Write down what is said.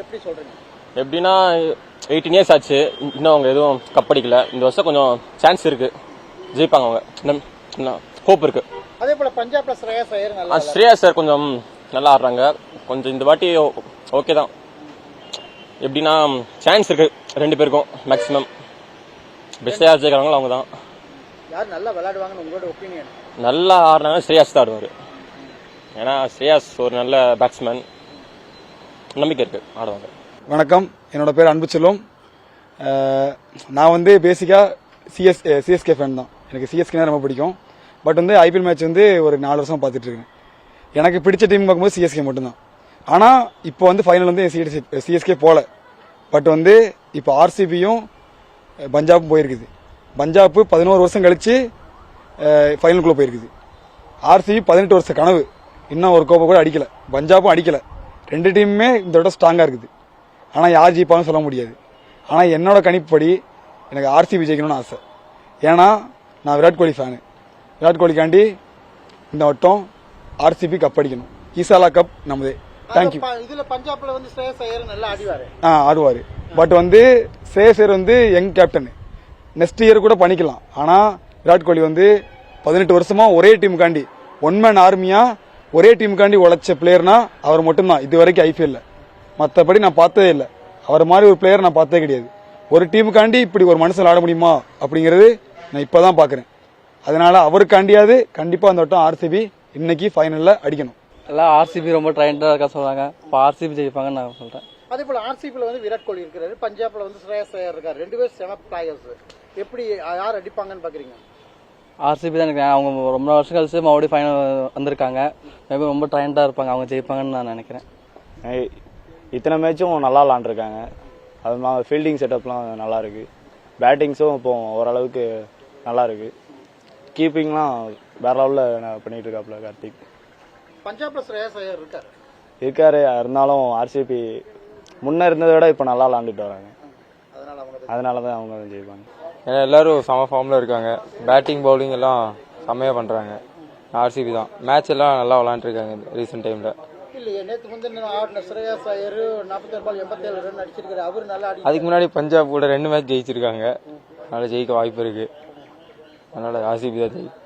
எப்படி சொல்றீங்க? எப்படின்னா 18 இயர்ஸ் ஆச்சு, இன்னும் அவங்க எதுவும் கப் அடிக்கல. இந்த வருஷம் கொஞ்சம் சான்ஸ் இருக்கு, ஜெயிப்பாங்க அவங்க, ஹோப் இருக்கு. அதே போல பஞ்சாப்ல ஸ்ரேயாஸ் ஐயர் நல்லா ஸ்ரேயாஸ் சார் கொஞ்சம் நல்லா ஆடுறாங்க. கொஞ்சம் இந்த வாட்டி ஓகே தான். எப்படின்னா சான்ஸ் இருக்கு ரெண்டு பேருக்கும் மேக்ஸிமம். பெஸ்ட் யார் ஜெயிக்கிறாங்களோ அவங்க தான். யார் நல்லா விளையாடுவாங்கன்னு உங்களோட ஒப்பீனியன்? நல்லா ஆடுறாங்க ஸ்ரேயாஸ் தான் ஆடுவார். ஏன்னா ஸ்ரேயாஸ் ஒரு நல்ல பேட்ஸ்மேன், நம்பிக்கை இருக்கு ஆடுவாங்க. வணக்கம், என்னோட பேர் அன்புச்செல்வம். நான் வந்து பேசிக்காக சிஎஸ்கே ஃபேன் தான். எனக்கு சிஎஸ்கே ரொம்ப பிடிக்கும். பட் வந்து ஐபிஎல் மேட்ச் வந்து ஒரு 4 வருஷம் பார்த்துட்டு இருக்கேன். எனக்கு பிடிச்ச டீம் பார்க்கும்போது சிஎஸ்கே மட்டும்தான். ஆனால் இப்போ வந்து ஃபைனல் வந்து சிஎஸ்கே போல. பட் வந்து இப்போ ஆர்சிபியும் பஞ்சாபும் போயிருக்குது. பஞ்சாப் 11 வருஷம் கழிச்சு ஃபைனலுக்குள்ளே போயிருக்குது. ஆர்சிபி 18 வருஷ கனவு, இன்னும் ஒரு கோப்பை கூட அடிக்கல. பஞ்சாபும் அடிக்கல. ரெண்டு டீமுமே இந்த விட ஸ்ட்ராங்காக இருக்குது. ஆனால் யார் ஜெயிப்பான்னு சொல்ல முடியாது. ஆனால் என்னோட கணிப்படி எனக்கு ஆர்சிபி ஜெயிக்கணும்னு ஆசை. ஏன்னா நான் விராட் கோலி ஃபேனு. விராட் கோலிக்காண்டி இந்த வட்டம் ஆர்சிபி கப் அடிக்கணும். ஈசாலா கப் நமதே. தேங்க்யூ. இதுல பஞ்சாப்ல வந்து ஸ்ரேயாஸ் ஐயர் நல்லா ஆடுவாரு. ஆடுவாரு. பட் வந்து ஸ்ரேயாஸ் ஐயர் வந்து யங் கேப்டன், நெக்ஸ்ட் இயர் கூட பண்ணிக்கலாம். ஆனால் விராட் கோலி வந்து 18 வருஷமா ஒரே டீமுக்காண்டி, ஒன் மேன் ஆர்மியா ஒரே டீமுக்காண்டி உழைச்ச பிளேயர்னா அவர் மட்டும்தான் இது வரைக்கும் ஐபிஎல்ல. மற்றபடி நான் பார்த்ததே இல்லை. அவர் மாதிரி ஒரு பிளேயர் நான் பார்த்ததே கிடையாது. ஒரு டீமுக்காண்டி இப்படி ஒரு மனுஷன் ஆட முடியுமா அப்படிங்கிறது நான் இப்பதான் பாக்குறேன். அதனால அவருக்காண்டியாவது கண்டிப்பா அந்த வட்டம் ஆர்சிபி இன்னைக்கு ஃபைனல்ல அடிக்கணும். எல்லாம் ஆர்சிபி ரொம்ப ட்ரைண்டா இருக்கா சொல்றாங்க. இப்போ ஆர்சிபி ஜெயிப்பாங்கன்னு நான் சொல்றேன். அதே போல ஆர்சிபில வந்து விராட் கோலி இருக்காரு, பஞ்சாப்ல வந்து ஸ்ரேயாஸ் ஐயர் இருக்காரு. ரெண்டு பேரும் செம பிளேயர்ஸ். எப்படி யார் அடிப்பாங்கன்னு பாக்குறீங்க? ஆர்சிபி தான் எனக்கு. அவங்க ரொம்ப வருஷம் கழிச்சு மறுபடியும் ஃபைனல் வந்திருக்காங்க. மேபி ரொம்ப ட்ரைண்டா இருப்பாங்க, அவங்க ஜெயிப்பாங்கன்னு நான் நினைக்கிறேன். இத்தனை மேட்சும் நல்லா விளாண்டுருக்காங்க. அது ஃபீல்டிங் செட்டப்லாம் நல்லா இருக்கு. பேட்டிங்ஸும் இப்போ ஓரளவுக்கு நல்லா இருக்கு. கீப்பிங்லாம் வேற லெவலில் பண்ணிட்டு இருக்காப்ல கார்த்திக். பஞ்சாப்ல ஸ்ரேயாஸ் ஐயர் இருக்காரு. இருந்தாலும் ஆர்சிபி முன்ன இருந்ததை விட இப்போ நல்லா விளாண்டுட்டு வராங்க. அதனால தான் அவங்க ஜெயிப்பாங்க. ஏன்னா எல்லாரும் சம ஃபார்ம்ல இருக்காங்க. பேட்டிங் பவுலிங் எல்லாம் செம்மையா பண்றாங்க. ஆர்சிபி தான் மேட்ச் எல்லாம் நல்லா விளையாண்டுருக்காங்க ரீசெண்ட் டைம்ல. அதுக்கு முன்னாடி பஞ்சாப் கூட 2 மேட்ச் ஜெயிச்சிருக்காங்க. அதனால ஜெயிக்க வாய்ப்பு இருக்கு. அதனால ஆர்சிபி தான் ஜெயிக்கும்.